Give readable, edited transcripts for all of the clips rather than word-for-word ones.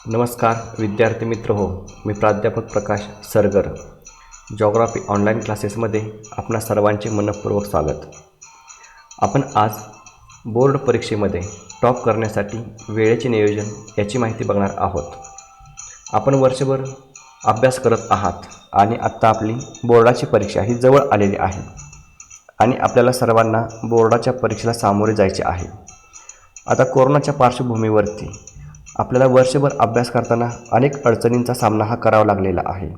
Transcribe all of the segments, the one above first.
नमस्कार विद्यार्थी मित्र हो. मी प्राध्यापक प्रकाश सरगर. जॉग्राफी ऑनलाईन क्लासेसमध्ये आपणा सर्वांचे मनःपूर्वक स्वागत. आपण आज बोर्ड परीक्षेमध्ये टॉप करण्यासाठी वेळेचे नियोजन याची माहिती बघणार आहोत. आपण वर्षभर अभ्यास करत आहात आणि आत्ता आपली बोर्डाची परीक्षा ही जवळ आलेली आहे आणि आपल्याला सर्वांना बोर्डाच्या परीक्षेला सामोरे जायचे आहे. आता कोरोनाच्या पार्श्वभूमीवरती आपल्याला वर्षभर अभ्यास करताना अनेक अडचणींचा सामना हा करावा लागलेला आहे.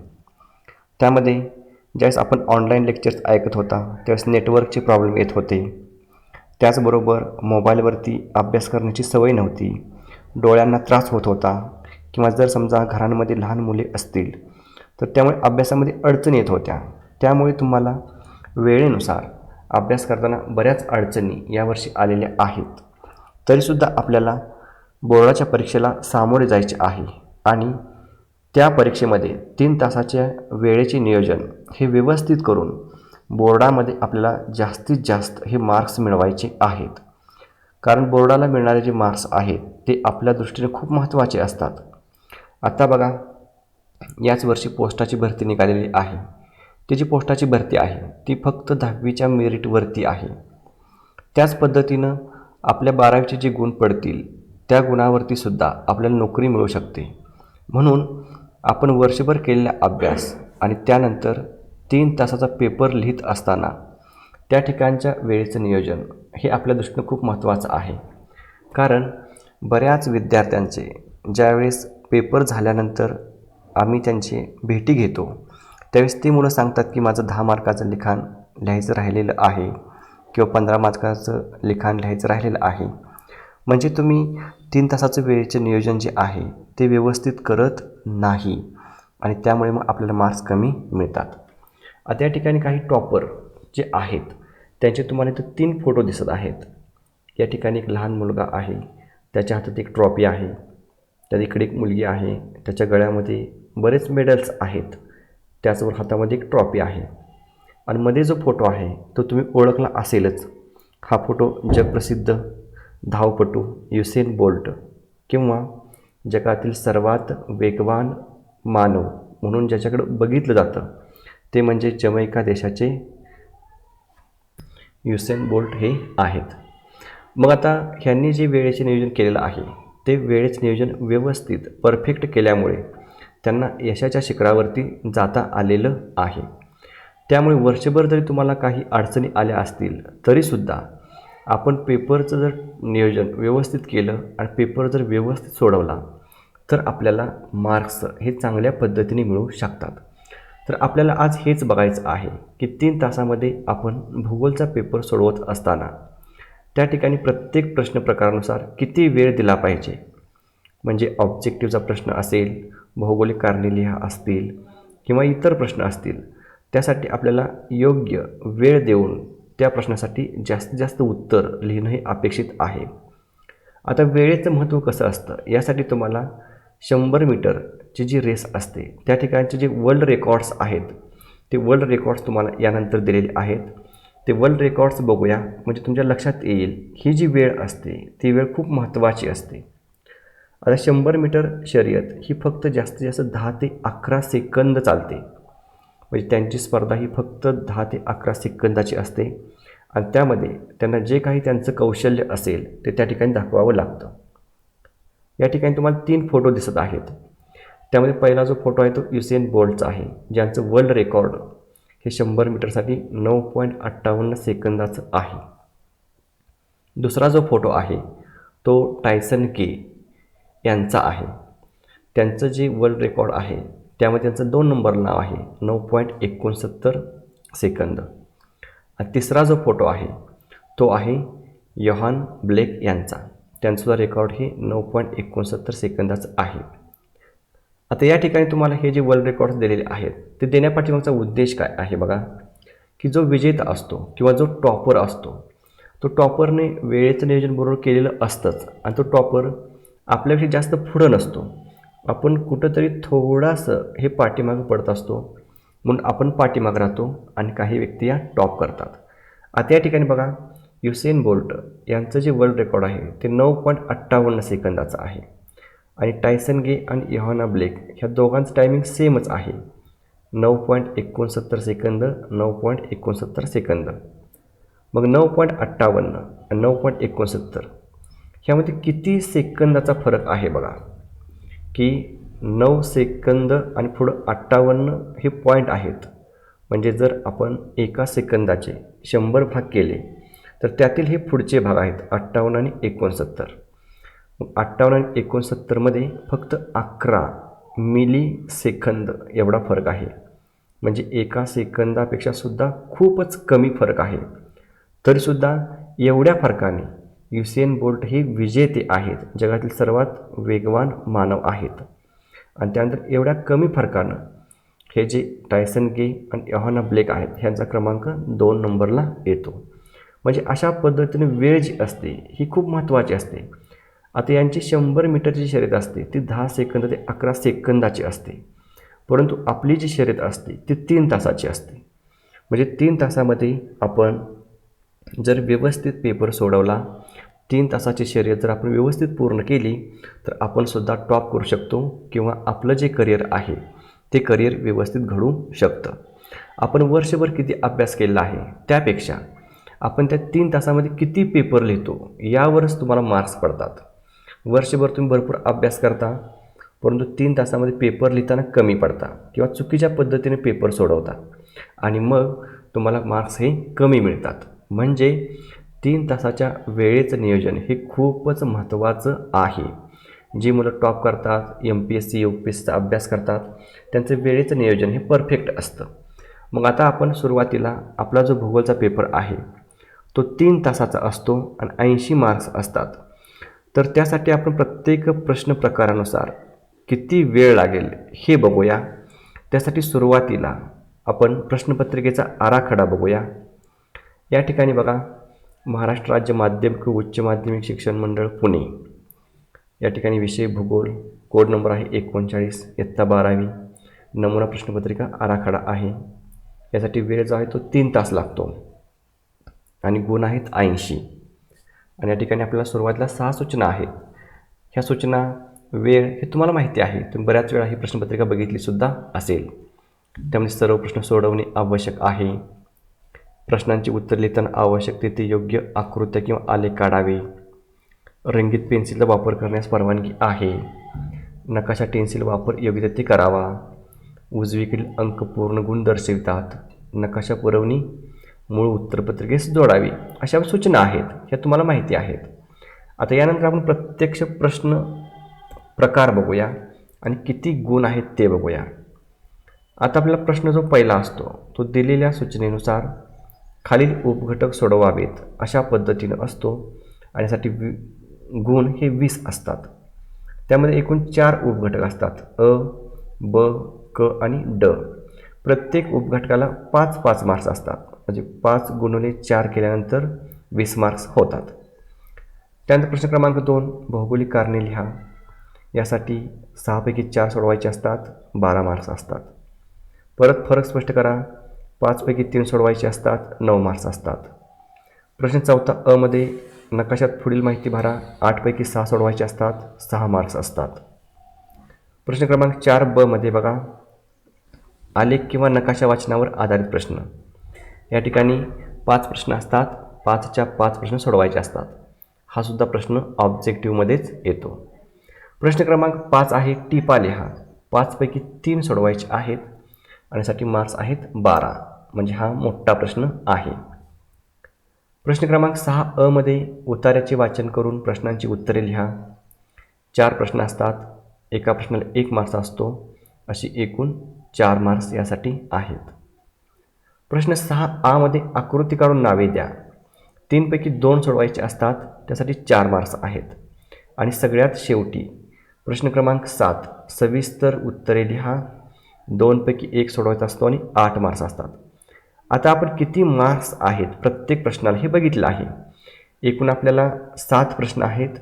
त्यामध्ये ज्यावेळेस आपण ऑनलाईन लेक्चर्स ऐकत होता त्यावेळेस नेटवर्कचे प्रॉब्लेम येत होते. त्याचबरोबर मोबाईलवरती अभ्यास करण्याची सवय नव्हती, डोळ्यांना त्रास होत होता किंवा जर समजा घरांमध्ये लहान मुले असतील तर त्यामुळे अभ्यासामध्ये अडचणी येत होत्या. त्यामुळे तुम्हाला वेळेनुसार अभ्यास करताना बऱ्याच अडचणी यावर्षी आलेल्या आहेत. तरीसुद्धा आपल्याला बोर्डाच्या परीक्षेला सामोरे जायचे आहे आणि त्या परीक्षेमध्ये 3 तासाच्या वेळेचे नियोजन हे व्यवस्थित करून बोर्डामध्ये आपल्याला जास्तीत जास्त हे मार्क्स मिळवायचे आहेत. कारण बोर्डाला मिळणारे जे मार्क्स आहेत ते आपल्या दृष्टीने खूप महत्त्वाचे असतात. आता बघा, याच वर्षी पोस्टाची भरती निघालेली आहे. ती जी पोस्टाची भरती आहे ती फक्त 10वीच्या मेरिटवरती आहे. त्याच पद्धतीनं आपल्या 12वीचे जे गुण पडतील त्या गुणावरती सुद्धा आपल्याला नोकरी मिळू शकते. म्हणून आपण वर्षभर केलेला अभ्यास आणि त्यानंतर 3 तासाचा पेपर लिहित असताना त्या ठिकाणच्या वेळेचं नियोजन हे आपल्या दृष्टीनं खूप महत्त्वाचं आहे. कारण बऱ्याच विद्यार्थ्यांचे ज्यावेळेस पेपर झाल्यानंतर आम्ही त्यांची भेटी घेतो त्यावेळेस ती मुलं सांगतात की माझं 10 मार्काचं लिखाण लिहायचं राहिलेलं आहे किंवा 15 मार्काचं लिखाण लिहायचं राहिलेलं आहे. म्हणजे तुम्ही 3 तासाचं वेळेचे नियोजन जे आहे ते व्यवस्थित करत नाही आणि त्यामुळे मग आपल्याला मार्क्स कमी मिळतात. आता या ठिकाणी काही टॉपर जे आहेत त्यांचे तुम्हाला इथं 3 फोटो दिसत आहेत. या ठिकाणी एक लहान मुलगा आहे, त्याच्या हातात एक ट्रॉफी आहे. त्या इकडे एक मुलगी आहे, त्याच्या गळ्यामध्ये बरेच मेडल्स आहेत, त्याचबरोबर हातामध्ये एक ट्रॉफी आहे. आणि मध्ये जो फोटो आहे तो तुम्ही ओळखला असेलच. हा फोटो जगप्रसिद्ध धावपटू युसेन बोल्ट किंवा जगातील सर्वात वेगवान मानव म्हणून ज्याच्याकडं बघितलं जातं ते म्हणजे जमैका देशाचे युसेन बोल्ट हे आहेत. मग आता ह्यांनी जे वेळेचे नियोजन केलेलं आहे ते वेळेचं नियोजन व्यवस्थित परफेक्ट केल्यामुळे त्यांना यशाच्या शिखरावरती जाता आलेलं आहे. त्यामुळे वर्षभर जरी तुम्हाला काही अडचणी आल्या असतील तरीसुद्धा आपण पेपरचं जर नियोजन व्यवस्थित केलं आणि पेपर जर व्यवस्थित सोडवला तर आपल्याला मार्क्स हे चांगल्या पद्धतीने मिळू शकतात. तर आपल्याला आज हेच बघायचं आहे की 3 तासामध्ये आपण भूगोलचा पेपर सोडवत असताना त्या ठिकाणी प्रत्येक प्रश्न प्रकारानुसार किती वेळ दिला पाहिजे. म्हणजे ऑब्जेक्टिव्हचा प्रश्न असेल, भौगोलिक कारणे लिहा असतील किंवा इतर प्रश्न असतील, त्यासाठी आपल्याला योग्य वेळ देऊन त्या प्रश्नासाठी जास्तीत जास्त उत्तर लिहिणं हे अपेक्षित आहे. आता वेळेचं महत्त्व कसं असतं यासाठी तुम्हाला 100 मीटरची जी रेस असते त्या ठिकाणचे जे वर्ल्ड रेकॉर्ड्स आहेत ते वर्ल्ड रेकॉर्ड्स तुम्हाला यानंतर दिलेले आहेत. ते वर्ल्ड रेकॉर्ड्स बघूया म्हणजे तुमच्या लक्षात येईल ही जी वेळ असते ती वेळ खूप महत्त्वाची असते. आता 100 मीटर शर्यत ही फक्त जास्तीत जास्त 10 ते 11 सेकंद चालते. म्हणजे त्यांची स्पर्धा ही फक्त 10 ते 11 सेकंदाची असते आणि त्यामध्ये त्यांना जे काही त्यांचं कौशल्य असेल ते त्या ठिकाणी दाखवावं लागतं. या ठिकाणी तुम्हाला 3 फोटो दिसत आहेत. त्यामध्ये पहिला जो फोटो आहे तो युसेन बोल्टचा आहे, ज्यांचं वर्ल्ड रेकॉर्ड हे 100 मीटरसाठी 9.58 सेकंदाचं आहे. दुसरा जो फोटो आहे तो टायसन के यांचा आहे. त्यांचं जे वर्ल्ड रेकॉर्ड आहे त्यामध्ये त्यांचं 2 नंबर नाव आहे 9.69 सेकंद. आणि तिसरा जो फोटो आहे तो आहे योहान ब्लेक यांचा. त्यांचं रेकॉर्ड हे 9.69 सेकंदाचं आहे. आता या ठिकाणी तुम्हाला हे जे वर्ल्ड रेकॉर्ड्स दिलेले आहेत ते देण्यापाठीमागचा उद्देश काय आहे बघा, की जो विजेता असतो किंवा जो टॉपर असतो तो टॉपरने वेळेचं नियोजन बरोबर केलेलं असतंच आणि तो टॉपर आपल्यापेक्षा जास्त पुढं नसतो. आपण कुठंतरी थोडासं हे पाठीमागं पडत असतो म्हणून आपण पाठीमागं राहतो आणि काही व्यक्ती या टॉप करतात. आता या ठिकाणी बघा, युसेन बोल्ट यांचं जे वर्ल्ड रेकॉर्ड आहे ते 9.58 सेकंदाचं आहे आणि टायसन गे आणि योहाना ब्लेक ह्या दोघांचं टायमिंग सेमच आहे, 9.69 सेकंद, 9.69 सेकंद. मग 9.58 आणि 9.69 ह्यामध्ये किती सेकंदाचा फरक आहे बघा, की 9 सेकंद आणि पुढं 58 हे पॉईंट आहेत. म्हणजे जर आपण एका सेकंदाचे 100 भाग केले तर त्यातील हे पुढचे भाग आहेत 58 आणि 69. मग 58 आणि 69मध्ये फक्त 11 मिली सेकंद एवढा फरक आहे. म्हणजे एका सेकंदापेक्षा सुद्धा खूपच कमी फरक आहे. तरीसुद्धा एवढ्या फरकाने युसेन बोल्ट हे विजेते आहेत, जगातील सर्वात वेगवान मानव आहेत. आणि त्यानंतर एवढ्या कमी फरकानं हे जे टायसन गे आणि योहाना ब्लेक आहेत ह्यांचा क्रमांक 2 नंबरला येतो. म्हणजे अशा पद्धतीने वेळ जी असते ही खूप महत्त्वाची असते. आता यांची 100 मीटरची शर्यत असते ती 10 सेकंद ते 11 सेकंदाची असते, परंतु आपली जी शर्यत असते ती 3 तासाची असते. म्हणजे 3 तासामध्ये आपण जर व्यवस्थित पेपर सोडवला, 3 तासाची शर्यत जर आपण व्यवस्थित पूर्ण केली तर आपण सुद्धा टॉप करू शकतो किंवा आपलं जे करिअर आहे ते करिअर व्यवस्थित घडू शकतं. आपण वर्षभर किती अभ्यास केलेला आहे त्यापेक्षा आपण त्या 3 तासामध्ये किती पेपर लिहितो यावरच तुम्हाला मार्क्स पडतात. वर्षभर तुम्ही भरपूर अभ्यास करता, परंतु 3 तासामध्ये पेपर लिहिताना कमी पडता किंवा चुकीच्या पद्धतीने पेपर सोडवता आणि मग तुम्हाला मार्क्स हे कमी मिळतात. म्हणजे 3 तासाच्या वेळेचं नियोजन हे खूपच महत्त्वाचं आहे. जी मुलं टॉप करतात, MPSC UPSCचा अभ्यास करतात, त्यांचं वेळेचं नियोजन हे परफेक्ट असतं. मग आता आपण सुरुवातीला आपला जो भूगोलचा पेपर आहे तो 3 तासाचा असतो आणि 80 मार्क्स असतात. तर त्यासाठी आपण प्रत्येक प्रश्न प्रकारानुसार किती वेळ लागेल हे बघूया. त्यासाठी सुरुवातीला आपण प्रश्नपत्रिकेचा आराखडा बघूया. या ठिकाणी बघा, महाराष्ट्र राज्य माध्यमिक व उच्च माध्यमिक शिक्षण मंडळ पुणे, या ठिकाणी विषय भूगोल, कोड नंबर आहे 39, इयत्ता 12वी, नमुना प्रश्नपत्रिका आराखडा आहे. यासाठी वेळ जो आहे तो 3 तास लागतो आणि गुण आहेत 80. आणि या ठिकाणी आपल्याला सुरुवातीला 6 सूचना आहेत. ह्या सूचना, वेळ हे तुम्हाला माहिती आहे, तुम्ही बऱ्याच वेळा ही प्रश्नपत्रिका बघितलीसुद्धा असेल. त्यामुळे सर्व प्रश्न सोडवणे आवश्यक आहे. प्रश्नांची उत्तर लिहिताना आवश्यक तेथे योग्य आकृत्या किंवा आलेख काढावे. रंगीत पेन्सिलचा वापर करण्यास परवानगी आहे. नकाशा पेन्सिल वापर योग्य तेथे करावा. उजवीकडील अंक पूर्ण गुण दर्शवितात. नकाशा पुरवणी मूळ उत्तरपत्रिकेस जोडावी. अशा सूचना आहेत, ह्या तुम्हाला माहिती आहेत. आता यानंतर आपण प्रत्यक्ष प्रश्न प्रकार बघूया आणि किती गुण आहेत ते बघूया. आता आपला प्रश्न जो पहिला असतो तो दिलेल्या सूचनेनुसार खालील उपघटक सोडवावेत अशा पद्धतीनं असतो आणि यासाठी गुण हे 20 असतात. त्यामध्ये एकूण 4 उपघटक असतात, अ, ब, क आणि ड. प्रत्येक उपघटकाला 5-5 मार्क्स असतात. म्हणजे 5 गुणिले 4 केल्यानंतर 20 मार्क्स होतात. त्यानंतर प्रश्न क्रमांक 2, भौगोलिक कारणे लिहा. यासाठी 6 पैकी 4 सोडवायचे असतात, 12 मार्क्स असतात. परत फरक स्पष्ट करा, 5 पैकी 3 सोडवायचे असतात, 9 मार्क्स असतात. प्रश्न 4 अ मध्ये नकाशात पुढील माहिती भरा. 8 पैकी 6 सोडवायचे असतात, 6 मार्क्स असतात. प्रश्न क्रमांक 4 ब मध्ये बघा, आलेख किंवा नकाशा वाचनावर आधारित प्रश्न. या ठिकाणी 5 प्रश्न असतात, 5च्या 5 प्रश्न सोडवायचे असतात. हा सुद्धा प्रश्न ऑब्जेक्टिव्हमध्येच येतो. प्रश्न क्रमांक 5 आहे, टिपा लिहा. 5 पैकी 3 सोडवायचे आहेत आणि यासाठी मार्क्स आहेत 12. म्हणजे हा मोठा प्रश्न आहे. प्रश्न क्रमांक 6 अ मध्ये उतार्याचे वाचन करून प्रश्नांची उत्तरे लिहा. 4 प्रश्न असतात, एका प्रश्नाला 1 मार्क्स असतो. अशी एकूण 4 मार्क्स यासाठी आहेत. प्रश्न 6 आ मध्ये आकृती काढून नावे द्या. 3 पैकी 2 सोडवायचे असतात, त्यासाठी 4 मार्क्स आहेत. आणि सगळ्यात शेवटी प्रश्न क्रमांक 7 सविस्तर उत्तरे लिहा. 2 पैकी 1 सोडवायचा असतो आणि 8 मार्क्स असतात. आता आपण किती मार्क्स आहेत प्रत्येक प्रश्नाला हे बघितलं आहे. एकूण आपल्याला 7 प्रश्न आहेत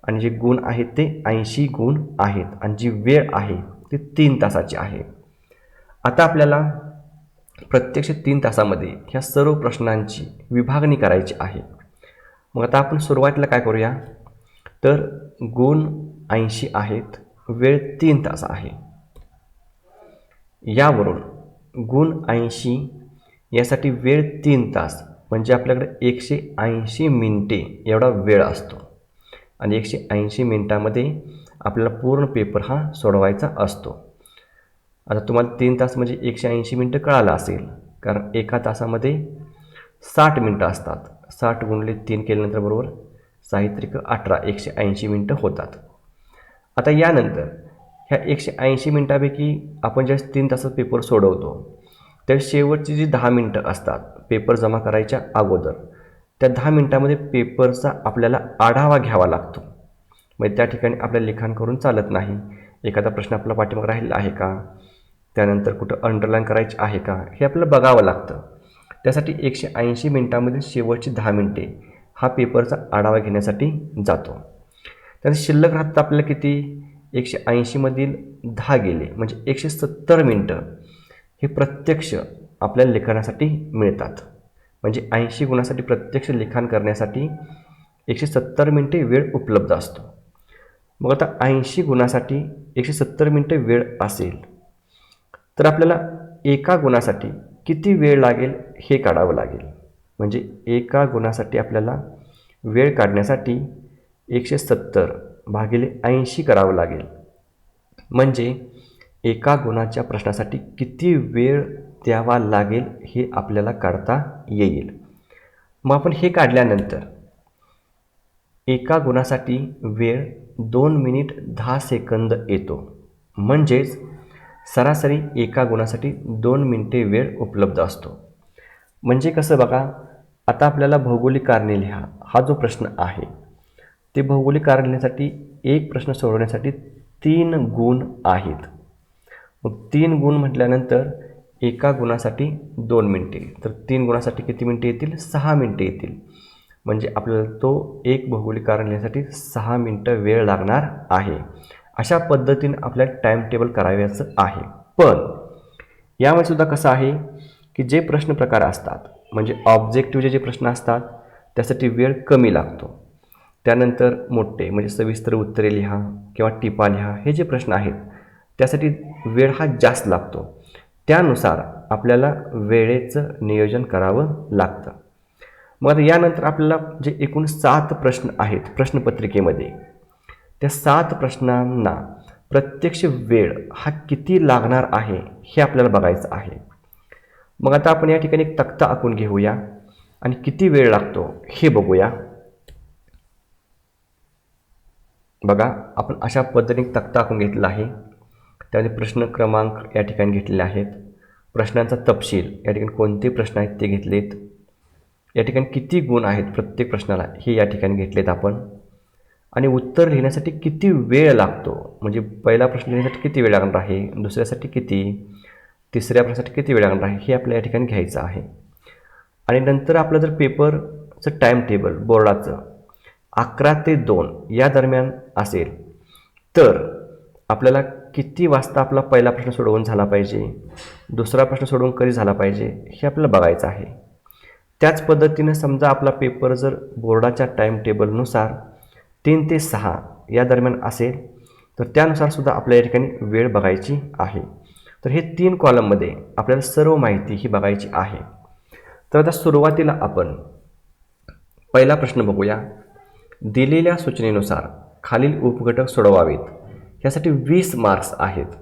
आणि जे गुण आहेत ते 80 गुण आहेत आणि जी वेळ आहे ती 3 तासाची आहे. आता आपल्याला प्रत्यक्ष 3 तासामध्ये ह्या सर्व प्रश्नांची विभागणी करायची आहे. मग आता आपण सुरुवातीला काय करूया, तर गुण 80 आहेत, वेळ 3 तास आहे. यावरून गुण 80 यासाठी वेळ 3 तास म्हणजे आपल्याकडे 180 मिनिटे एवढा वेळ असतो आणि 180 मिनिटामध्ये आपल्याला पूर्ण पेपर हा सोडवायचा असतो. आता तुम्हाला 3 तास म्हणजे 180 मिनटं कळालं असेल, कारण एका तासामध्ये 60 मिनटं असतात. 60 गुणिले 3 केल्यानंतर बरोबर 6 18 180 मिनटं होतात. आता यानंतर ह्या 180 मिनटापैकी आपण ज्यावेळेस 3 तासात पेपर सोडवतो त्यावेळेस शेवटची जी 10 मिनटं असतात पेपर जमा करायच्या अगोदर, त्या 10 मिनटामध्ये पेपरचा आपल्याला आढावा घ्यावा लागतो. म्हणजे त्या ठिकाणी आपल्याला लिखाण करून चालत नाही. एखादा प्रश्न आपला पाठीमागे राहिलेला आहे का, त्यानंतर कुठं अंडरलाईन करायची आहे का, हे आपल्याला बघावं लागतं. त्यासाठी 180 मिनटामध्ये शेवटची 10 मिनटे हा पेपरचा आढावा घेण्यासाठी जातो. त्यानंतर शिल्लक राहतात आपल्याला किती, 180मधील 10 गेले म्हणजे 170 मिनटं हे प्रत्यक्ष आपल्याला लिखाणासाठी मिळतात. म्हणजे 80 गुणासाठी प्रत्यक्ष लिखाण करण्यासाठी 170 मिनटे वेळ उपलब्ध असतो. मग आता 80 गुणासाठी 170 मिनटे वेळ असेल तर आपल्याला एका गुणासाठी किती वेळ लागेल हे काढावं लागेल. म्हणजे एका गुणासाठी आपल्याला वेळ काढण्यासाठी 170 भागिले 80 करावं लागेल. म्हणजे एका गुणाच्या प्रश्नासाठी किती वेळ द्यावा लागेल हे आपल्याला काढता येईल. मग आपण हे काढल्यानंतर एका गुणासाठी वेळ 2 मिनिट 10 सेकंद येतो. म्हणजेच सरासरी एका गुणासाठी 2 मिनिटे वेळ उपलब्ध असतो. म्हणजे कसं बघा, आता आपल्याला भौगोलिक कारणे लिहा हा जो प्रश्न आहे ते भौगोलिक कारणे लिहिण्यासाठी एक प्रश्न सोडवण्यासाठी 3 गुण आहेत. मग 3 गुण म्हटल्यानंतर एका गुणासाठी 2 मिनटे, तर 3 गुणासाठी किती मिनटे येतील, 6 मिनटे येतील. म्हणजे आपल्याला तो एक भौगोलिक कारण लिहिण्यासाठी 6 मिनटं वेळ लागणार आहे. अशा पद्धतीने आपल्याला टाईम टेबल करायचं आहे. पण यामध्ये सुद्धा कसं आहे की जे प्रश्न प्रकार असतात म्हणजे ऑब्जेक्टिव्हचे जे प्रश्न असतात त्यासाठी वेळ कमी लागतो. त्यानंतर मोठे म्हणजे सविस्तर उत्तरे लिहा किंवा टिपा लिहा हे जे प्रश्न आहेत त्यासाठी वेळ हा जास्त लागतो. त्यानुसार आपल्याला वेळेचं नियोजन करावं लागतं. मग आता यानंतर आपल्याला जे एकूण 7 प्रश्न आहेत प्रश्नपत्रिकेमध्ये, त्या 7 प्रश्नांना प्रत्यक्ष वेळ हा किती लागणार आहे हे आपल्याला बघायचं आहे. मग आता आपण या ठिकाणी एक तक्ता आखून घेऊया आणि किती वेळ लागतो हे बघूया. बघा, आपण अशा पद्धतीने तक्ता आखून घेतलेला आहे. त्यामध्ये प्रश्न क्रमांक या ठिकाणी घेतलेले आहेत, प्रश्नांचा तपशील या ठिकाणी कोणते प्रश्न आहेत ते घेतलेत, या ठिकाणी किती गुण आहेत प्रत्येक प्रश्नाला हे या ठिकाणी घेतलेत आपण, आणि उत्तर लिहिण्यासाठी किती वेळ लागतो म्हणजे पहिला प्रश्न लिहिण्यासाठी किती वेळ लागणार आहे, दुसऱ्यासाठी किती, तिसऱ्या प्रश्नासाठी किती वेळ लागणार आहे हे आपल्या या ठिकाणी घ्यायचं आहे. आणि नंतर आपलं जर पेपरचं टाईम टेबल बोर्डाचं 11 ते 2 या दरम्यान असेल तर आपल्याला किती वाजता आपला पहिला प्रश्न सोडवून झाला पाहिजे, दुसरा प्रश्न सोडवून कधी झाला पाहिजे हे आपल्याला बघायचं आहे. त्याच पद्धतीने समजा आपला पेपर जर बोर्डाच्या टाईम टेबलनुसार 3 ते 6 या दरम्यान असेल तर त्यानुसार सुद्धा आपल्या या ठिकाणी वेळ बघायची आहे. तर हे 3 कॉलममध्ये आपल्याला सर्व माहिती ही बघायची आहे. तर आता सुरुवातीला आपण पहिला प्रश्न बघूया. दिलेल्या सूचनेनुसार खालील उपघटक सोडवावेत. ह्यासाठी 20 मार्क्स आहेत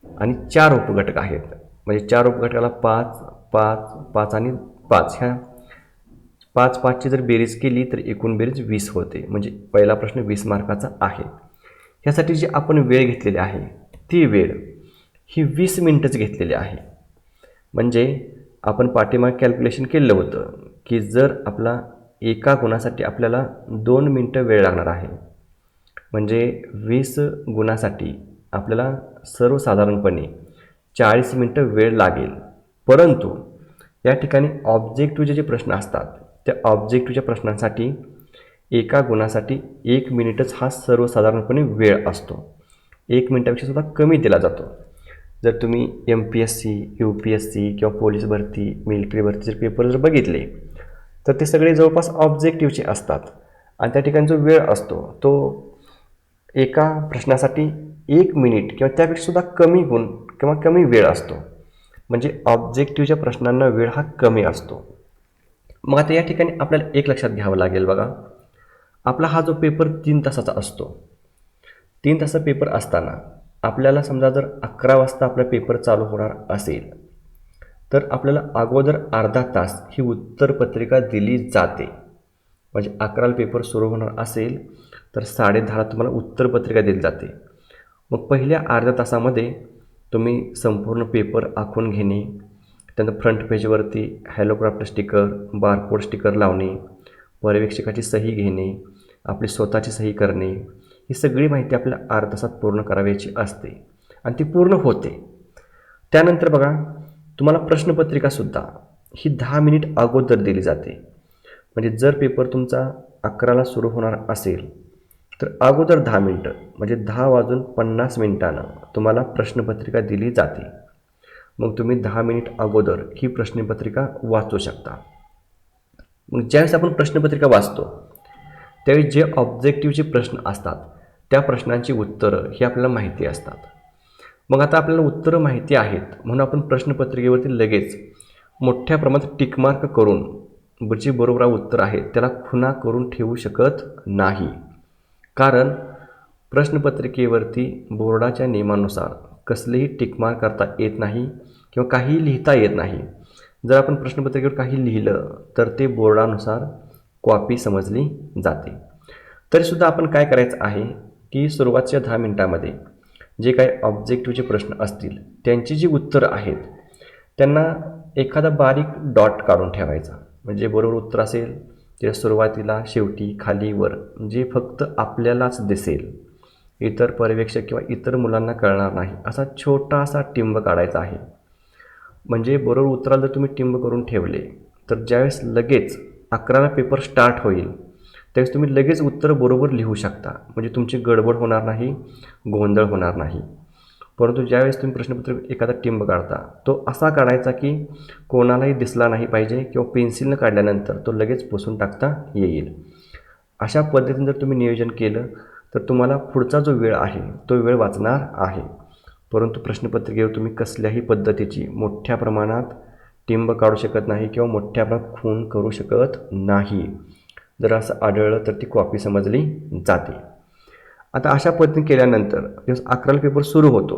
आणि 4 उपघटक आहेत. म्हणजे 4 उपघटकाला 5, 5, 5 आणि 5 ह्या 5-5ची जर बेरीज केली तर एकूण बेरीज 20 होते. म्हणजे पहिला प्रश्न 20 मार्काचा आहे. ह्यासाठी जी आपण वेळ घेतलेली आहे ती वेळ ही 20 मिनिटच घेतलेली आहे. म्हणजे आपण पाठीमागे कॅल्क्युलेशन केलं होतं की जर आपला एका गुणासाठी आपल्याला 2 मिनटं वेळ लागणार आहे, म्हणजे 20 गुणासाठी आपल्याला सर्वसाधारणपणे 40 मिनटं वेळ लागेल. परंतु या ठिकाणी ऑब्जेक्टिव्हचे जे प्रश्न असतात त्या ऑब्जेक्टिव्हच्या प्रश्नांसाठी एका गुणासाठी 1 मिनिटच हा सर्वसाधारणपणे वेळ असतो. 1 मिनिटापेक्षा सुद्धा कमी दिला जातो. जर तुम्ही MPSC, UPSC किंवा पोलीस भरती, मिलिटरी भरतीचे पेपर जर बघितले तर ते सगळे जवळपास ऑब्जेक्टिव्हचे असतात आणि त्या ठिकाणी जो वेळ असतो तो एका प्रश्नासाठी 1 मिनिट किंवा त्यापेक्षासुद्धा कमी गुण किंवा कमी वेळ असतो. म्हणजे ऑब्जेक्टिव्हच्या प्रश्नांना वेळ हा कमी असतो. मग आता या ठिकाणी आपल्याला एक लक्षात घ्यावं लागेल बघा, आपला हा जो पेपर 3 तासाचा असतो, 3 तासाचा पेपर असताना आपल्याला समजा जर 11 वाजता आपला पेपर चालू होणार असेल, तर आपल्याला अगोदर अर्धा तास ही उत्तरपत्रिका दिली जाते. म्हणजे 11ला पेपर सुरू होणार असेल तर 10:30ला तुम्हाला उत्तरपत्रिका दिली जाते. मग पहिल्या अर्ध्या तासामध्ये तुम्ही संपूर्ण पेपर आखून घेणे, त्यानंतर फ्रंट पेजवरती हॅलोक्राफ्ट स्टिकर, बारकोड स्टिकर लावणे, पर्यवेक्षकाची सही घेणे, आपली स्वतःची सही करणे, ही सगळी माहिती आपल्याला अर्ध्या तासात पूर्ण करावयाची असते आणि ती पूर्ण होते. त्यानंतर बघा, तुम्हाला प्रश्नपत्रिकासुद्धा ही 10 मिनिट अगोदर दिली जाते. म्हणजे जर पेपर तुमचा 11ला सुरू होणार असेल तर अगोदर 10 मिनिटं म्हणजे 10:50 तुम्हाला प्रश्नपत्रिका दिली जाते. मग तुम्ही 10 मिनिट अगोदर ही प्रश्नपत्रिका वाचू शकता. मग ज्यावेळेस आपण प्रश्नपत्रिका वाचतो त्यावेळी जे ऑब्जेक्टिव्हचे प्रश्न असतात त्या प्रश्नांची उत्तरं ही आपल्याला माहिती असतात. मग आता आपल्याला उत्तरं माहिती आहेत म्हणून आपण प्रश्नपत्रिकेवरती लगेच मोठ्या प्रमाणात टिकमार्क करून जे बरोबर उत्तर आहे त्याला खुणा करून ठेवू शकत नाही. कारण प्रश्नपत्रिकेवरती बोर्डाच्या नियमानुसार कसलेही टिकमार्क करता येत नाही किंवा काहीही लिहिता येत नाही. जर आपण प्रश्नपत्रिकेवर काही लिहिलं तर ते बोर्डानुसार कॉपी समजली जाते. तरीसुद्धा आपण काय करायचं आहे की सुरुवातीच्या 10 मिनिटामध्ये जे काही ऑब्जेक्टिव्हचे प्रश्न असतील त्यांची जी उत्तरं आहेत त्यांना एखादा बारीक डॉट काढून ठेवायचा. म्हणजे बरोबर उत्तर असेल ते सुरुवातीला, शेवटी, खाली, वर, जे फक्त आपल्यालाच दिसेल, इतर पर्यवेक्षक किंवा इतर मुलांना कळणार नाही असा छोटासा टिंब काढायचा आहे. म्हणजे बरोबर उत्तराला जर तुम्ही टिंब करून ठेवले तर ज्यावेळेस लगेच 11ला पेपर स्टार्ट होईल त्यावेळेस तुम्ही लगेच उत्तर बरोबर लिहू शकता. म्हणजे तुमची गडबड होणार नाही, गोंधळ होणार नाही. परंतु ज्यावेळेस तुम्ही प्रश्नपत्रिका एखादा टिंब काढता तो असा काढायचा की कोणालाही दिसला नाही पाहिजे किंवा पेन्सिलनं काढल्यानंतर तो लगेच पुसून टाकता येईल. अशा पद्धतीने जर तुम्ही नियोजन केलं तर तुम्हाला पुढचा जो वेळ आहे तो वेळ वाचणार आहे. परंतु प्रश्नपत्रिकेवर तुम्ही कसल्याही पद्धतीची मोठ्या प्रमाणात टिंब काढू शकत नाही किंवा मोठ्या प्रमाणात खून करू शकत नाही. जर असं आढळलं तर ती कॉपी समजली जाते. आता अशा पद्धतीने केल्यानंतर जेव्हा 11ला पेपर सुरू होतो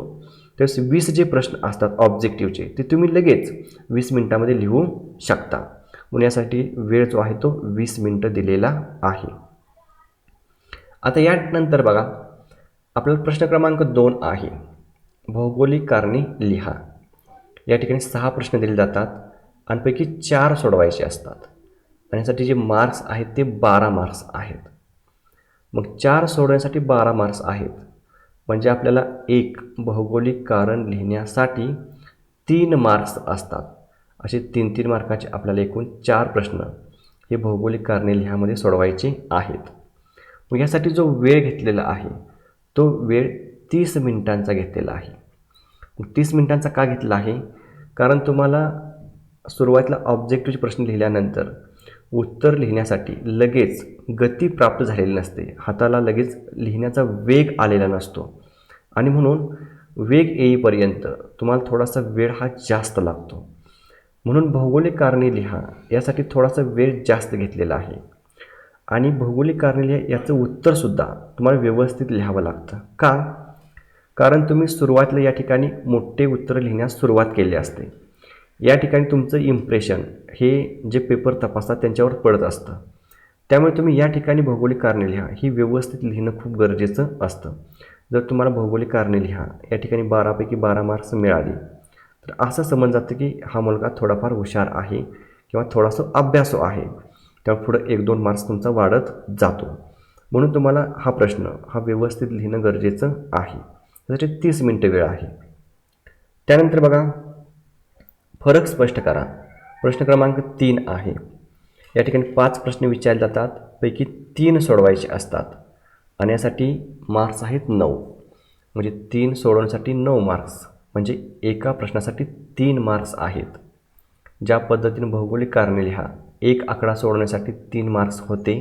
त्यावेळेस 20 जे प्रश्न असतात ऑब्जेक्टिव्हचे ते तुम्ही लगेच 20 मिनिटामध्ये लिहू शकता. म्हणून यासाठी वेळ जो आहे तो 20 मिनिटं दिलेला आहे. आता यानंतर बघा, आपल्याला प्रश्न क्रमांक 2 आहे, भौगोलिक कारणे लिहा. या ठिकाणी 6 प्रश्न दिले जातात आणि पैकी 4 सोडवायचे असतात आणि यासाठी जे मार्क्स आहेत ते 12 मार्क्स आहेत. मग 4 सोडवण्यासाठी 12 मार्क्स आहेत. म्हणजे आपल्याला एक भौगोलिक कारण लिहिण्यासाठी 3 मार्क्स असतात. असे 3-3 मार्काचे आपल्याला एकूण 4 प्रश्न हे भौगोलिक कारणे लिहामध्ये सोडवायचे आहेत. मग यासाठी जो वेळ घेतलेला आहे तो वेळ 30 मिनिटांचा घेतलेला आहे. मग 30 मिनिटांचा का घेतला आहे? कारण तुम्हाला सुरुवातीला ऑब्जेक्टिव्हचे प्रश्न लिहिल्यानंतर उत्तर लिहिण्यासाठी लगेच गती प्राप्त झालेली नसते, हाताला लगेच लिहिण्याचा वेग आलेला नसतो आणि म्हणून वेग येईपर्यंत तुम्हाला थोडासा वेळ हा जास्त लागतो. म्हणून भौगोलिक कारणे लिहा यासाठी थोडासा वेळ जास्त घेतलेला आहे. आणि भौगोलिक कारणे लिहा याचं उत्तरसुद्धा तुम्हाला व्यवस्थित लिहावं लागतं. का? कारण तुम्ही सुरुवातीला या ठिकाणी मोठे उत्तर लिहिण्यास सुरुवात केली असते. या ठिकाणी तुमचं इम्प्रेशन हे जे पेपर तपासतात त्यांच्यावर पडत असतं. त्यामुळे तुम्ही या ठिकाणी भौगोलिक कारणे लिहा ही व्यवस्थित लिहिणं खूप गरजेचं असतं. जर तुम्हाला भौगोलिक कारणे लिहा या ठिकाणी 12 पैकी 12 मार्क्स मिळाले तर असं समज जातं की हा मुलगा थोडाफार हुशार आहे किंवा थोडासा अभ्यासू आहे, त्यामुळे पुढं 1-2 मार्क्स तुमचा वाढत जातो. म्हणून तुम्हाला हा प्रश्न हा व्यवस्थित लिहिणं गरजेचं आहे. त्यासाठी 30 मिनिटं वेळ आहे. त्यानंतर बघा, फरक स्पष्ट करा. प्रश्न क्रमांक 3 आहे. या ठिकाणी 5 प्रश्न विचारले जातात, पैकी 3 सोडवायचे असतात आणि यासाठी मार्क्स आहेत 9. म्हणजे 3 सोडवण्यासाठी 9 मार्क्स म्हणजे एका प्रश्नासाठी 3 मार्क्स आहेत. ज्या पद्धतीने भौगोलिक कारणे लिहा एक आकडा सोडवण्यासाठी 3 मार्क्स होते,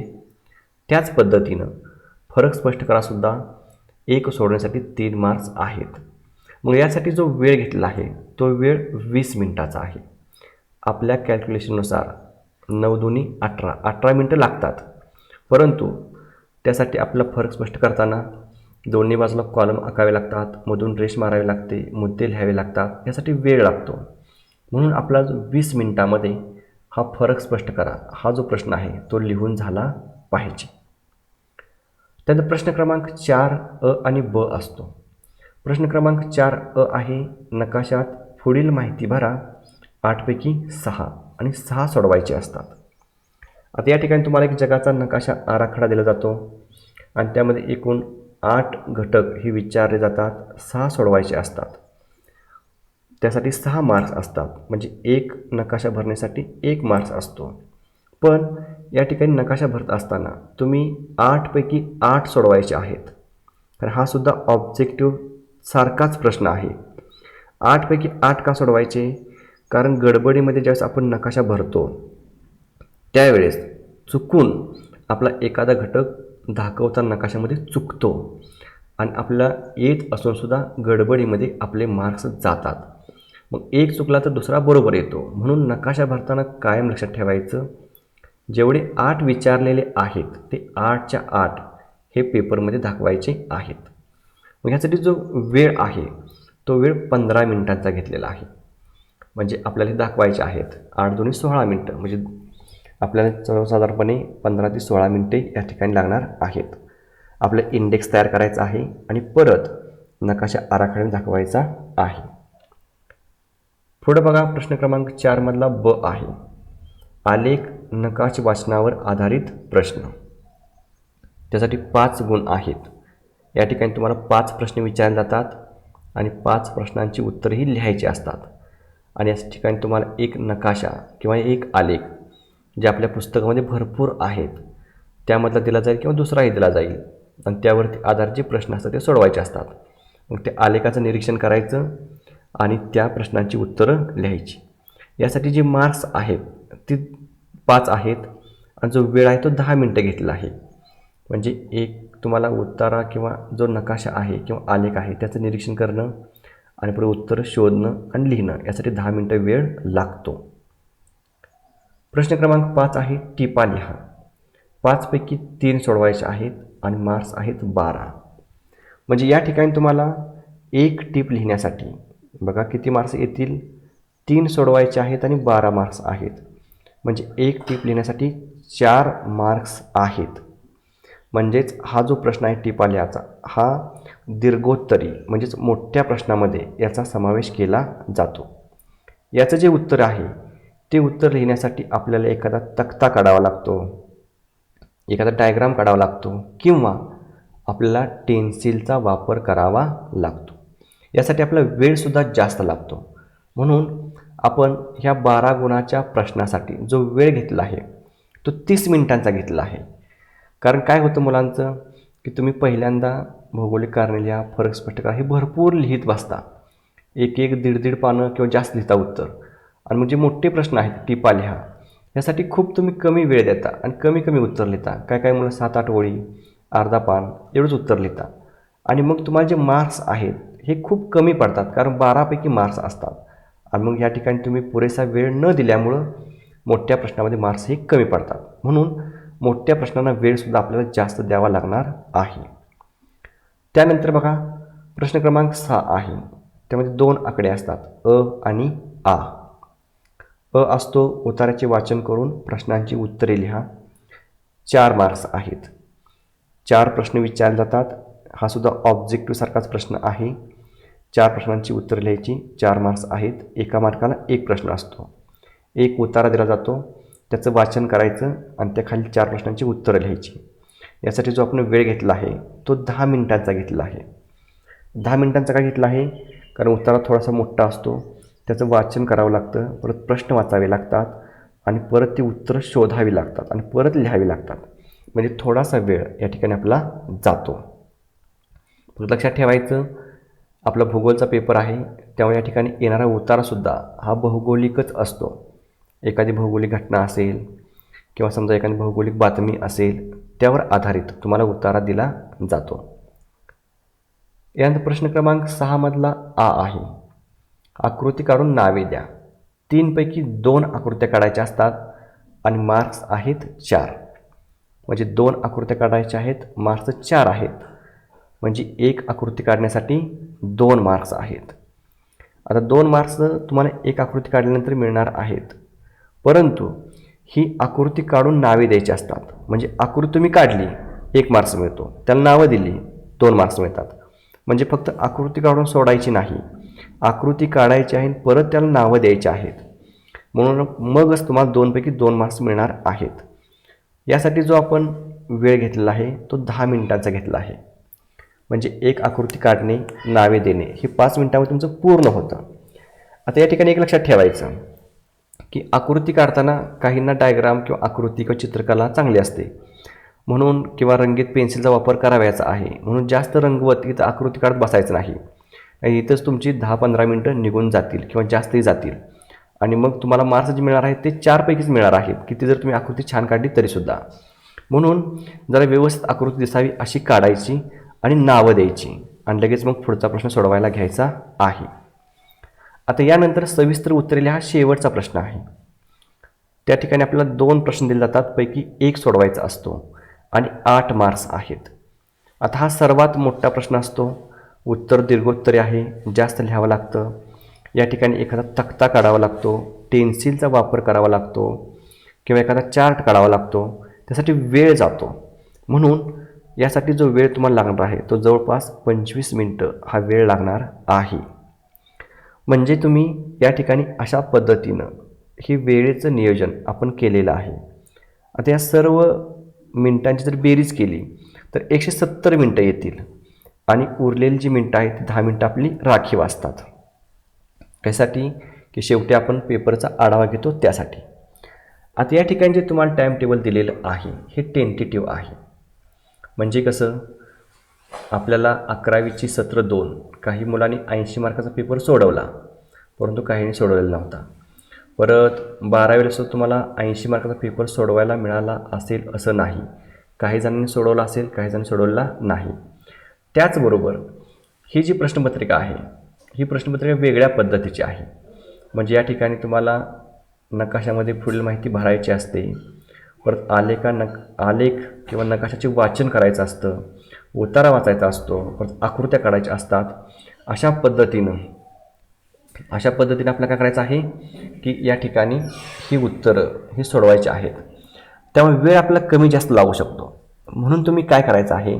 त्याच पद्धतीनं फरक स्पष्ट करासुद्धा एक सोडवण्यासाठी 3 मार्क्स आहेत. मग यासाठी जो वेळ घेतलेला आहे तो वेळ 20 मिनिटाचा आहे. आपल्या कॅल्क्युलेशननुसार 9 दुनी 18 मिनटं लागतात. परंतु त्यासाठी आपला फरक स्पष्ट करताना दोन्ही बाजूला कॉलम आखावे लागतात, मधून रेष मारावी लागते, मुद्दे लिहावे लागतात, यासाठी वेळ लागतो. म्हणून आपला जो 20 मिनिटामध्ये हा फरक स्पष्ट करा हा जो प्रश्न आहे तो लिहून झाला पाहिजे. त्यानंतर प्रश्न क्रमांक 4 अ आणि ब असतो. प्रश्न क्रमांक 4 अ आहे, नकाशात पुढील माहिती भरा, 8 पैकी 6 आणि 6 सोडवायचे असतात. आता या ठिकाणी तुम्हाला एक जगाचा नकाशा आराखडा दिला जातो आणि त्यामध्ये एकूण 8 घटक हे विचारले जातात, 6 सोडवायचे असतात. त्यासाठी 6 मार्क्स असतात, म्हणजे एक नकाशा भरण्यासाठी 1 मार्क्स असतो. पण या ठिकाणी नकाशा भरत असताना तुम्ही 8 पैकी 8 सोडवायचे आहेत. तर हा सुद्धा ऑब्जेक्टिव्ह सारखाच प्रश्न आहे. 8 पैकी 8 का सोडवायचे? कारण गडबडीमध्ये ज्यावेळेस आपण नकाशा भरतो त्यावेळेस चुकून आपला एखादा घटक दाखवताना नकाशामध्ये चुकतो आणि आपल्याला येत असूनसुद्धा गडबडीमध्ये आपले मार्क्स जातात. मग एक चुकला तर दुसरा बरोबर येतो. म्हणून नकाशा भरताना कायम लक्षात ठेवायचं, जेवढे 8 विचारलेले आहेत ते 8च्या 8 हे पेपरमध्ये दाखवायचे आहेत. मग ह्यासाठी जो वेळ आहे तो वेळ 15 मिनिटांचा घेतलेला आहे. म्हणजे आपल्याला दाखवायचे आहेत 8 दुनी 16 मिनटं, म्हणजे आपल्याला सर्वसाधारणपणे 15 ते 16 मिनटे या ठिकाणी लागणार आहेत. आपलं इंडेक्स तयार करायचा आहे आणि परत नकाशा आराखड्याने दाखवायचा आहे. पुढं बघा, प्रश्न क्रमांक 4 मधला ब आहे, आलेख नकाश वाचनावर आधारित प्रश्न. त्यासाठी 5 गुण आहेत. या ठिकाणी तुम्हाला 5 प्रश्न विचारले जातात आणि 5 प्रश्नांची उत्तरही लिहायची असतात. आणि या ठिकाणी तुम्हाला एक नकाशा किंवा एक आलेख जे आपल्या पुस्तकामध्ये भरपूर आहेत त्यामधला दिला जाईल किंवा दुसराही दिला जाईल आणि त्यावरती आधारित जे प्रश्न असतात ते सोडवायचे असतात. मग ते आलेखाचं निरीक्षण करायचं आणि त्या प्रश्नांची उत्तरं लिहायची. यासाठी जे मार्क्स आहेत ते 5 आहेत आणि जो वेळ आहे तो 10 मिनटं घेतलेला आहे. म्हणजे एक तुम्हाला उत्तरा किंवा जो नकाशा आहे किंवा आलेख आहे त्याचं निरीक्षण करणं आणि पुढे उत्तरं शोधणं आणि लिहिणं यासाठी 10 मिनटं वेळ लागतो. प्रश्न क्रमांक 5 आहे, टिपा लिहा. 5 पैकी 3 सोडवायचे आहेत आणि मार्क्स आहेत 12. म्हणजे या ठिकाणी तुम्हाला एक टिप लिहिण्यासाठी बघा किती मार्क्स येतील, 3 सोडवायचे आहेत आणि 12 मार्क्स आहेत. म्हणजे एक टिप लिहिण्यासाठी 4 मार्क्स आहेत. म्हणजेच हा जो प्रश्न आहे टिपा लिहायचा हा दीर्घोत्तरी म्हणजेच मोठ्या प्रश्नामध्ये याचा समावेश केला जातो. याचं जे उत्तर आहे ते उत्तर लिहिण्यासाठी आपल्याला एखादा तक्ता काढावा लागतो, एखादा डायग्राम काढावा लागतो किंवा आपल्याला पेन्सिलचा वापर करावा लागतो. यासाठी आपला वेळसुद्धा जास्त लागतो. म्हणून आपण ह्या 12 गुणाच्या प्रश्नासाठी जो वेळ घेतला आहे तो 30 मिनिटांचा घेतला आहे. कारण काय होतं मुलांचं की तुम्ही पहिल्यांदा भौगोलिक कारणे लिहा, फरक स्पष्ट करा, हे भरपूर लिहित बसता, एक 1-1.5 पानं किंवा जास्त लिहिता उत्तर. आणि म्हणजे मोठे प्रश्न आहेत टिपा लिहा यासाठी खूप तुम्ही कमी वेळ देता आणि कमी कमी उत्तर लिहिता. काय मुलं 7-8 ओळी, अर्धा पान एवढंच उत्तर लिहिता आणि मग तुम्हाला जे मार्क्स आहेत हे खूप कमी पडतात, कारण 12 पैकी मार्क्स असतात. आणि मग या ठिकाणी तुम्ही पुरेसा वेळ न दिल्यामुळं मोठ्या प्रश्नामध्ये मार्क्स हे कमी पडतात. म्हणून मोठ्या प्रश्नांना वेळसुद्धा आपल्याला जास्त द्यावा लागणार आहे. त्यानंतर बघा, प्रश्न क्रमांक 6 आहे. त्यामध्ये 2 आकडे असतात, अ आणि आ. अ असतो, उताराचे वाचन करून प्रश्नांची उत्तरे लिहा. 4 मार्क्स आहेत. 4 प्रश्न विचारले जातात. हा सुद्धा ऑब्जेक्टिव्ह सारखाच प्रश्न आहे. 4 प्रश्नांची उत्तरे लिहायची, 4 मार्क्स आहेत. एका मार्काला 1 प्रश्न असतो. एक उतारा दिला जातो, त्याचं वाचन करायचं आणि त्याखाली 4 प्रश्नांची उत्तरं लिहायची. यासाठी जो आपण वेळ घेतला आहे तो 10 मिनिटांचा घेतला आहे. 10 मिनिटांचा का घेतला आहे? कारण उतारा थोडासा मोठा असतो, त्याचं वाचन करावं लागतं, परत प्रश्न वाचावे लागतात आणि परत ती उत्तरं शोधावी लागतात आणि परत लिहावी लागतात. म्हणजे थोडासा वेळ या ठिकाणी आपला जातो. फक्त लक्षात ठेवायचं, आपला भूगोलचा पेपर आहे त्यामुळे या ठिकाणी येणारा उतारासुद्धा हा भौगोलिकच असतो. एखादी भौगोलिक घटना असेल किंवा समजा एखादी भौगोलिक बातमी असेल त्यावर आधारित तुम्हाला उतारा दिला जातो. यानंतर प्रश्न क्रमांक 6 मधला आ आहे. आकृती काढून नावे द्या. 3 पैकी 2 आकृत्या काढायच्या असतात आणि मार्क्स आहेत 4. म्हणजे 2 आकृत्या काढायच्या आहेत, मार्क्स 4 आहेत. म्हणजे 1 आकृती काढण्यासाठी 2 मार्क्स आहेत. आता 2 मार्क्स तुम्हाला 1 आकृती काढल्यानंतर मिळणार आहेत. परंतु ही आकृती काढून नावे द्यायची असतात. म्हणजे आकृती तुम्ही काढली 1 मार्क्स मिळतो, त्याला नावं दिली 2 मार्क्स मिळतात. म्हणजे फक्त आकृती काढून सोडायची नाही, आकृती काढायची आहे परत त्याला नावं द्यायची आहेत. म्हणून मगच तुम्हाला 2 पैकी 2 मार्क्स मिळणार आहेत. यासाठी जो आपण वेळ घेतलेला आहे तो 10 मिनिटांचा घेतला आहे. म्हणजे 1 आकृती काढणे, नावे देणे हे 5 मिनिटांमध्ये तुमचं पूर्ण होतं. आता या ठिकाणी एक लक्षात ठेवायचं की आकृती काढताना काहींना डायग्राम किंवा आकृती किंवा चित्रकला चांगली असते म्हणून किंवा रंगीत पेन्सिलचा वापर करावयाचा आहे म्हणून जास्त रंगवत इथं आकृती काढत बसायचं नाही. इथंच तुमची 10-15 मिनटं निघून जातील किंवा जास्तही जातील आणि मग तुम्हाला मार्क्स जे मिळणार आहेत ते 4 पैकीच मिळणार आहेत, किती जर तुम्ही आकृती छान काढली तरीसुद्धा. म्हणून जरा व्यवस्थित आकृती दिसावी अशी काढायची आणि नावं द्यायची आणि लगेच मग पुढचा प्रश्न सोडवायला घ्यायचा आहे. आता यानंतर सविस्तर उत्तरे लिहा शेवटचा प्रश्न आहे. त्या ठिकाणी आपल्याला 2 प्रश्न दिले जातात, पैकी 1 सोडवायचा असतो आणि 8 मार्क्स आहेत. आता हा सर्वात मोठा प्रश्न असतो. उत्तर दीर्घोत्तरे आहे, जास्त लिहावं लागतं. या ठिकाणी एखादा तक्ता काढावा लागतो, पेन्सिलचा वापर करावा लागतो किंवा एखादा चार्ट काढावा लागतो. त्यासाठी वेळ जातो. म्हणून यासाठी जो वेळ तुम्हाला लागणार आहे तो जवळपास 25 मिनटं हा वेळ लागणार आहे. म्हणजे तुम्ही या ठिकाणी अशा पद्धतीनं हे वेळेचं नियोजन आपण केलेलं आहे. आता या सर्व मिनटांची जर बेरीज केली तर 170 मिनटं येतील आणि उरलेली जी मिनटं आहेत ती 10 मिनटं आपली राखीव असतात. त्यासाठी की शेवटी आपण पेपरचा आढावा घेतो त्यासाठी. आता या ठिकाणी जे तुम्हाला टाईम टेबल दिलेलं आहे हे टेंटेटिव्ह आहे. म्हणजे कसं, आपल्याला 11वीची सत्र 2 काही मुलांनी 80 मार्काचा पेपर सोडवला परंतु काहींनी सोडवलेला नव्हता. परत 12वीला सुद्धा तुम्हाला 80 मार्काचा पेपर सोडवायला मिळाला असेल असं नाही. काही जणांनी सोडवला असेल, काही जणांनी सोडवला नाही. त्याचबरोबर ही जी प्रश्नपत्रिका आहे ही प्रश्नपत्रिका वेगळ्या पद्धतीची आहे. म्हणजे या ठिकाणी तुम्हाला नकाशामध्ये पुढील माहिती भरायची असते, परत आलेख किंवा नकाशाचे वाचन करायचं असतं, उतारा वाचायचा असतो, परत आकृत्या काढायच्या असतात. अशा पद्धतीनं आपल्याला काय करायचं आहे की या ठिकाणी ही उत्तरं ही सोडवायची आहेत. त्यामुळे वेळ आपल्याला कमी जास्त लागू शकतो. म्हणून तुम्ही काय करायचं आहे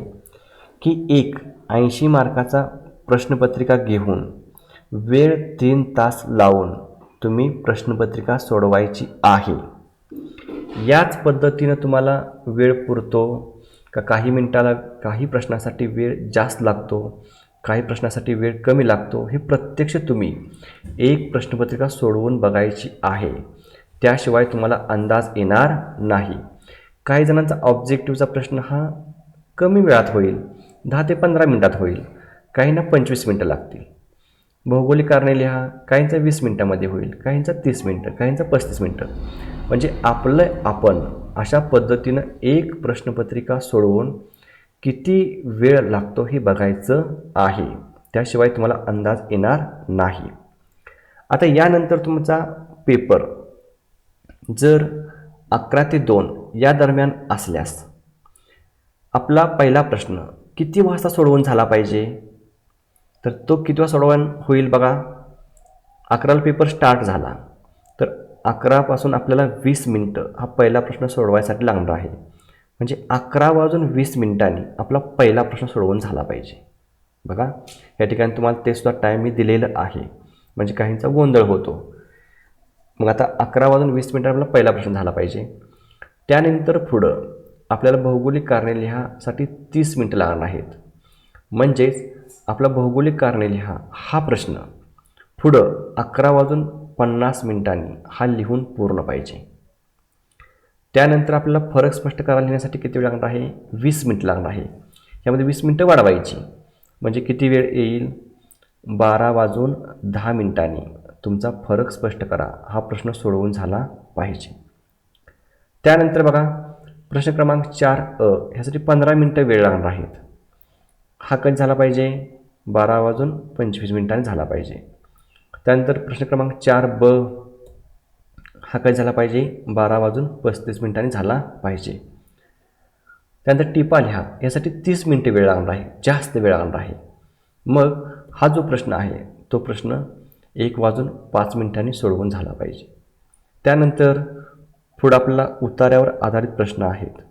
की 80 मार्काचा प्रश्नपत्रिका घेऊन वेळ 3 तास लावून तुम्ही प्रश्नपत्रिका सोडवायची आहे. याच पद्धतीनं तुम्हाला वेळ पुरतो का काही मिनिटाला काही प्रश्नासाठी वेळ जास्त लागतो, काही प्रश्नासाठी वेळ कमी लागतो, हे प्रत्यक्ष तुम्ही एक प्रश्नपत्रिका सोडवून बघायची आहे. त्याशिवाय तुम्हाला अंदाज येणार नाही. काही जणांचा ऑब्जेक्टिव्हचा प्रश्न हा कमी वेळात होईल, 10 ते 15 मिनटात होईल, काहींना 25 मिनटं लागतील. भौगोलिक कारणे लिहा, काहींचा 20 मिनटामध्ये होईल, काहींचा 30 मिनटं, काहींचा 35 मिनटं. म्हणजे आपण अशा पद्धतीनं एक प्रश्नपत्रिका सोडवून किती वेळ लागतो हे बघायचं आहे. त्याशिवाय तुम्हाला अंदाज येणार नाही. आता यानंतर तुमचा पेपर जर 11 ते 2 या दरम्यान असल्यास आपला पहिला प्रश्न किती वाजता सोडवून झाला पाहिजे, तर तो किती वाजता सोडवून होईल बघा. 11ला पेपर स्टार्ट झाला तर 11पासून आपल्याला 20 मिनटं हा पहिला प्रश्न सोडवायसाठी लागणार आहे. म्हणजे 11:20 आपला पहिला प्रश्न सोडवून झाला पाहिजे. बघा या ठिकाणी तुम्हाला ते सुद्धा टाईम मी दिलेलं आहे, म्हणजे काहींचा गोंधळ होतो. मग आता 11:20 आपला पहिला प्रश्न झाला पाहिजे. त्यानंतर पुढं आपल्याला भौगोलिक कारणे लिहासाठी 30 मिनटं लागणार आहेत. म्हणजेच आपला भौगोलिक कारणे लिहा हा प्रश्न पुढं 11:50 हा लिहून पूर्ण पाहिजे. त्यानंतर आपल्याला फरक स्पष्ट करायला लिहिण्यासाठी किती वेळ लागणार आहे, 20 मिनटं लागणार आहे. यामध्ये 20 मिनटं वाढवायची म्हणजे किती वेळ येईल, 12:10 तुमचा फरक स्पष्ट करा हा प्रश्न सोडवून झाला पाहिजे. त्यानंतर बघा प्रश्न क्रमांक 4 ह्यासाठी 15 मिनटं वेळ लागणार आहेत. हा कधी झाला पाहिजे, 12:25 झाला पाहिजे. त्यानंतर प्रश्न क्रमांक 4ब हा काय झाला पाहिजे 12:35 झाला पाहिजे. त्यानंतर टिपा लिहा, यासाठी 30 मिनिटे वेळ लागणार आहे, जास्त वेळ लागणार आहे. मग हा जो प्रश्न आहे तो प्रश्न 1:05 सोडवून झाला पाहिजे. त्यानंतर पुढं आपल्याला उतार्यावर आधारित प्रश्न आहेत,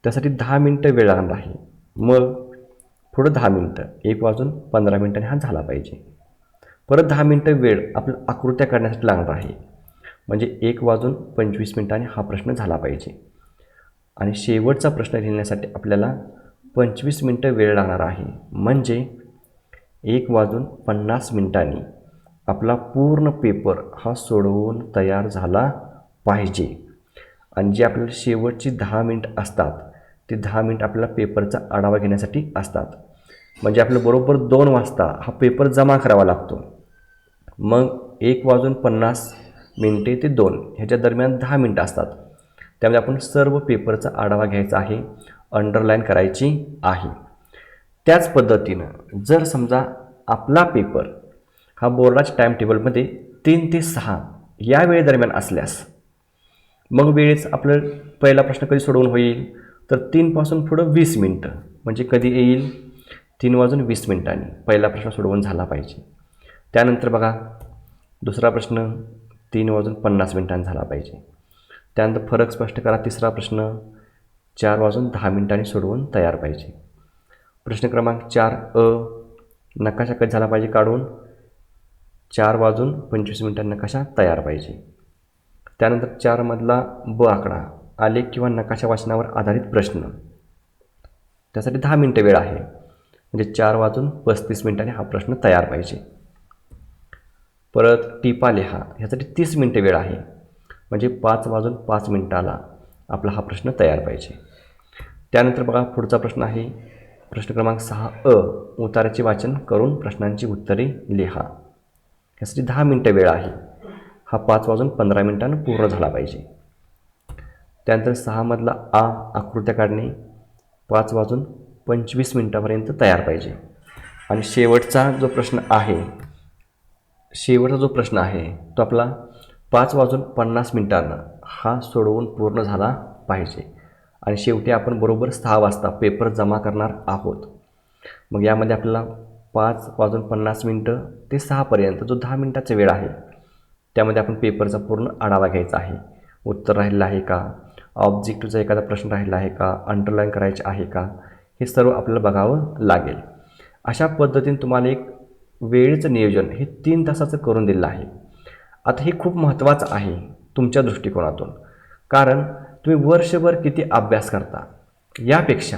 त्यासाठी 10 मिनिटं वेळ लागणार आहे. मग पुढं 10 मिनिटं 1:15 हा झाला पाहिजे. परत 10 मिनिटं वेळ आपल्या आकृत्या काढण्यासाठी लागणार आहे, म्हणजे 1:25 हा प्रश्न झाला पाहिजे. आणि शेवटचा प्रश्न लिहिण्यासाठी आपल्याला 25 मिनिटं वेळ लागणार आहे, म्हणजे 1:50 आपला पूर्ण पेपर हा सोडवून तयार झाला पाहिजे. आणि जे आपल्याला शेवटची 10 मिनिट असतात ते 10 मिनिट आपल्याला पेपरचा आढावा घेण्यासाठी असतात. म्हणजे आपल्याला बरोबर 2 वाजता हा पेपर जमा करावा लागतो. मग 1:50 ते 2 ह्याच्या दरम्यान 10 मिनिटं असतात. त्यामध्ये आपण सर्व पेपरचा आढावा घ्यायचा आहे, अंडरलाईन करायची आहे. त्याच पद्धतीनं जर समजा आपला पेपर हा बोर्डाच्या टाईम टेबलमध्ये 3 ते 6 या वेळेदरम्यान असल्यास मग वेळेस आपलं पहिला प्रश्न कधी सोडवून होईल तर 3 पासून पुढं 20 मिनिटं, म्हणजे कधी येईल 3:20 पहिला प्रश्न सोडवून झाला पाहिजे. त्यानंतर बघा दुसरा प्रश्न 3:50 झाला पाहिजे. त्यानंतर फरक स्पष्ट करा, तिसरा प्रश्न 4:10 सोडवून तयार पाहिजे. प्रश्न क्रमांक 4अ नकाशा कधी झाला पाहिजे काढून 4:25 नकाशा तयार पाहिजे. त्यानंतर 4मधला ब आकडा आलेख किंवा नकाशा वाचनावर आधारित प्रश्न, त्यासाठी 10 मिनिटं वेळ आहे, म्हणजे 4:35 हा प्रश्न तयार पाहिजे. परत टिपा लिहा, ह्यासाठी 30 मिनिटं वेळ आहे, म्हणजे 5:05 आपला हा प्रश्न तयार पाहिजे. त्यानंतर बघा पुढचा प्रश्न आहे प्रश्न क्रमांक 6अ उताराचे वाचन करून प्रश्नांची उत्तरे लिहा. ह्यासाठी 10 मिनिटं वेळ आहे, हा 5:15 पूर्ण झाला पाहिजे. त्यानंतर 6मधला आ आकृत्या काढणे 5:25 तयार पाहिजे. आणि शेवटचा जो प्रश्न आहे तो आपला 5:50 हा सोडवून पूर्ण झाला पाहिजे. आणि शेवटी आपण बरोबर 6 वाजता पेपर जमा करणार आहोत. मग यामध्ये आपल्याला 5:50 ते 6 जो 10 मिनिटाचा वेळ आहे त्यामध्ये आपण पेपरचा पूर्ण आढावा घ्यायचा आहे. उत्तर राहिलं आहे का, ऑब्जेक्टिव्हचा एखादा प्रश्न राहिला आहे का, अंडरलाईन करायचे आहे का, हे सर्व आपल्याला बघावं लागेल. अशा पद्धतीने तुम्हाला एक वेळेचं नियोजन हे 3 तासाचं करून दिलं आहे. आता हे खूप महत्त्वाचं आहे तुमच्या दृष्टिकोनातून, कारण तुम्ही वर्षभर किती अभ्यास करता यापेक्षा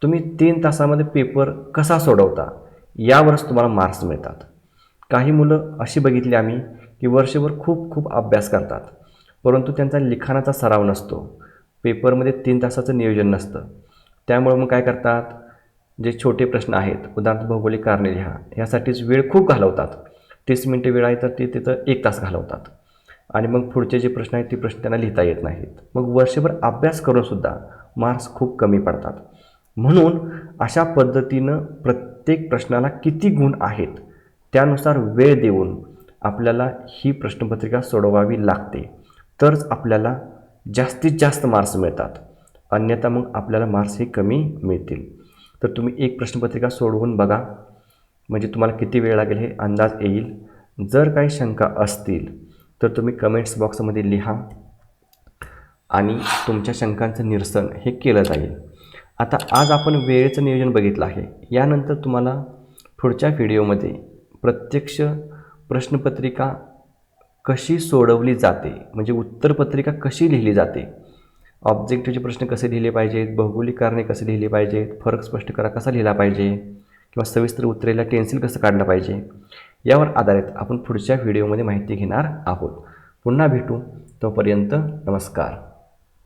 तुम्ही 3 तासामध्ये पेपर कसा सोडवता यावरच तुम्हाला मार्क्स मिळतात. काही मुलं अशी बघितली आम्ही की वर्षभर खूप अभ्यास करतात, परंतु त्यांचा लिखाणाचा सराव नसतो, पेपरमध्ये 3 तासाचं नियोजन नसतं. त्यामुळे मग काय करतात, जे छोटे प्रश्न आहेत उदाहरणार्थ भौगोलिक कारणे लिहा यासाठीच वेळ खूप घालवतात. 30 मिनिटं वेळ आहे तर ते तिथं 1 तास घालवतात. आणि मग पुढचे जे प्रश्न आहेत ते प्रश्न त्यांना लिहिता येत नाहीत. मग वर्षभर अभ्यास करूनसुद्धा मार्क्स खूप कमी पडतात. म्हणून अशा पद्धतीनं प्रत्येक प्रश्नाला किती गुण आहेत त्यानुसार वेळ देऊन आपल्याला ही प्रश्नपत्रिका सोडवावी लागते, तरच आपल्याला जास्तीत जास्त मार्क्स मिळतात. अन्यथा मग आपल्याला मार्क्स हे कमी मिळतील. तर तुम्ही एक प्रश्नपत्रिका सोडवून बघा, म्हणजे तुम्हाला किती वेळ लागेल हे अंदाज येईल. जर काही शंका असतील तर तुम्ही कमेंट्स बॉक्समध्ये लिहा आणि तुमच्या शंकांचं निरसन हे केलं जाईल. आता आज आपण वेळेचं नियोजन बघितलं आहे. यानंतर तुम्हाला पुढच्या व्हिडिओमध्ये प्रत्यक्ष प्रश्नपत्रिका कशी सोडवली जाते, म्हणजे उत्तरपत्रिका कशी लिहिली जाते, ऑब्जेक्टिव्हचे प्रश्न कसे लिहिले पाहिजेत, भौगोलिक कारणे कसे लिहिले पाहिजेत, फरक स्पष्ट करा कसा लिहिला पाहिजे, किंवा सविस्तर उत्तरेला टेन्सिल कसं काढलं पाहिजे, यावर आधारित आपण पुढच्या व्हिडिओमध्ये माहिती घेणार आहोत. पुन्हा भेटू, तोपर्यंत नमस्कार.